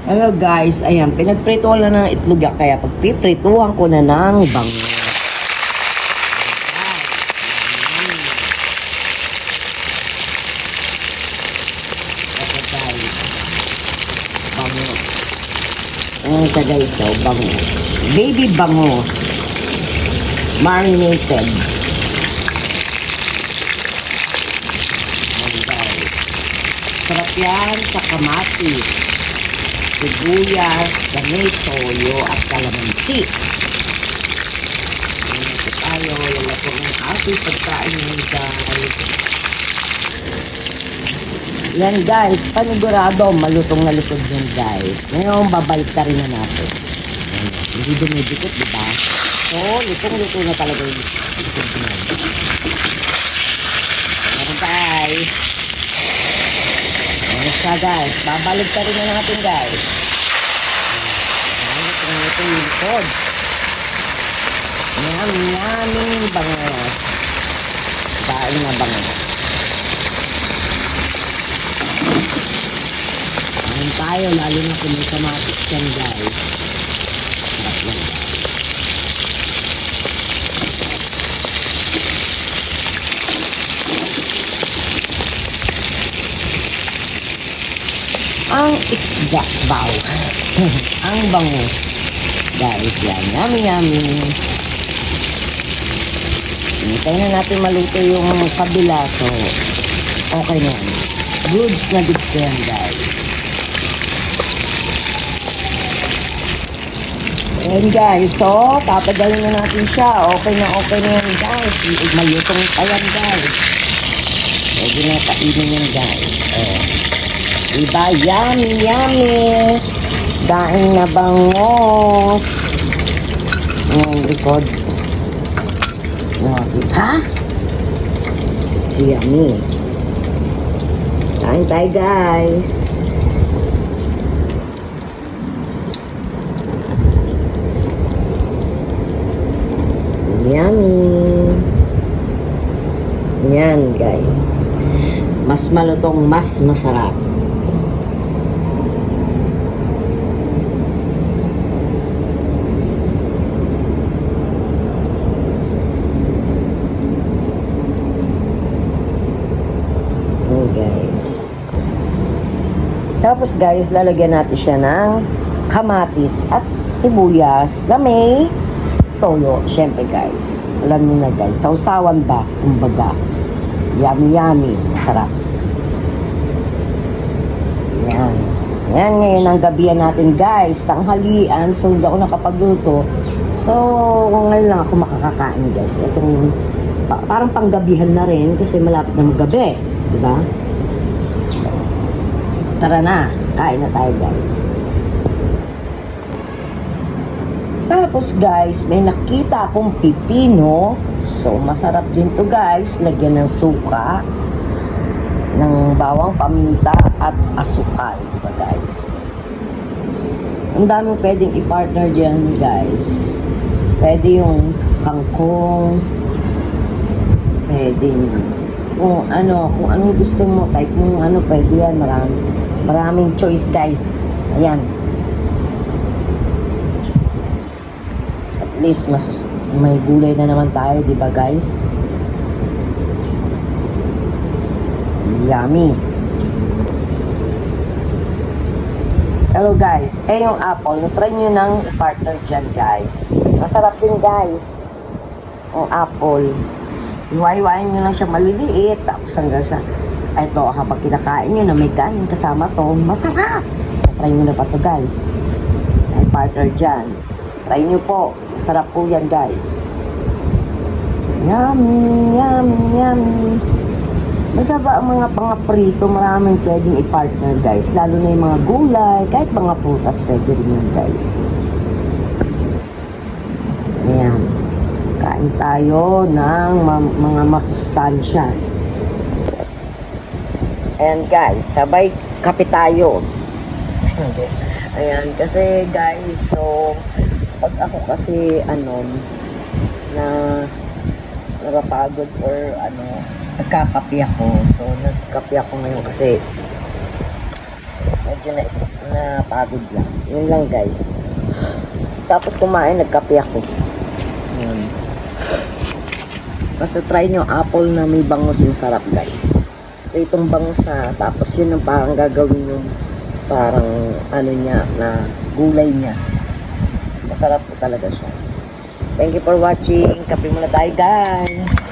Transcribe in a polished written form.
Hello guys, ayan, pinagprituhan na ng itlog yan, kaya pagpiprituhan ko na ng bango. Ito guys, bango. Ayan siya guys, so, bango. Baby bango. Marinated. Ayan guys. Sarap yan sa kamatis, sibuyas, ganay, toyo, at kalamansi. Ito tayo, lalapot ng ating pagkain ngayon guys. Yan guys, panigurado, malutong na lutog yun guys. Ngayon, babalik na rin na natin. Ayan, hindi dumidikit, diba? So, lutong-luto na talaga yung lutong na. Ayan guys. Ayan siya guys, babalik na rin na natin guys. Ayan, ito yung likod. Yummy bangos. Kain na bangos. Ayan tayo, lalo na kung may kamatis yan guys. Sarap yan guys. Ang isda baw. Ang bangus. Guys, yan. Yummy. Hintayin na natin maluto yung kabila. So, okay na yan. Goods na goods na yan, guys. Ayan, guys. So, papadalhin na natin siya. Okay na yan, guys. Malutong pa yan, guys. Pwede na kainin yan, guys. Diba? Yummy. Daing na bangos. Ayan, likod. Ha? Si yummy. Kain tayo guys. Yummy. Yan guys. Mas malutong, mas masarap. Guys. Tapos guys, lalagyan natin siya ng kamatis at sibuyas na may toyo. Siyempre guys, alam niyo na guys, sausawan ba? Kumbaga, yummy. Masarap. Yan ngayon ang gabihan natin guys, tanghalian. So hindi ako nakapagluto. So ngayon lang ako makakakain guys. Itong parang panggabihan na rin kasi malapit na maggabi, di ba? So, tara na, kain na tayo guys. Tapos guys, may nakita akong pipino. So, masarap din to guys. Lagyan ng suka, ng bawang, paminta, at asukal, diba guys? Ang daming pwedeng i-partner dyan guys. Pwede yung kangkong, pwede kung anong gusto mo, type mo pwede yan, maraming choice guys. Ayan, at least may gulay na naman tayo, di ba guys? Yummy. Hello guys, yung apple, try nyo ng partner dyan guys. Masarap din guys yung apple. Iwain nyo lang siya maliliit, tapos hanggang sa ito, habang kinakain nyo na may kanin kasama to, masarap. Try nyo na pa to guys. Ay partner dyan, try nyo po, masarap po yan guys. Yummy. Basta ba ang mga pangaprito, maraming pwedeng i-partner guys, lalo na yung mga gulay, kahit mga prutas pwede rin yan guys. Ayan, kain tayo ng mga masustansya. Ayan guys, sabay kape tayo. Ayan, kasi guys, so pag ako kasi na napapagod or nagkakape ako. So nagkape ako ngayon kasi medyo na pagod lang. Yun lang guys. Tapos kumain, nagkape ako. Yun. Basta try nyo apple na may bangus, yung sarap guys. So itong bangus na, tapos yun ang parang gagawin yung parang ano niya, na gulay niya. Masarap po talaga siya. Thank you for watching. Kape muna tayo guys.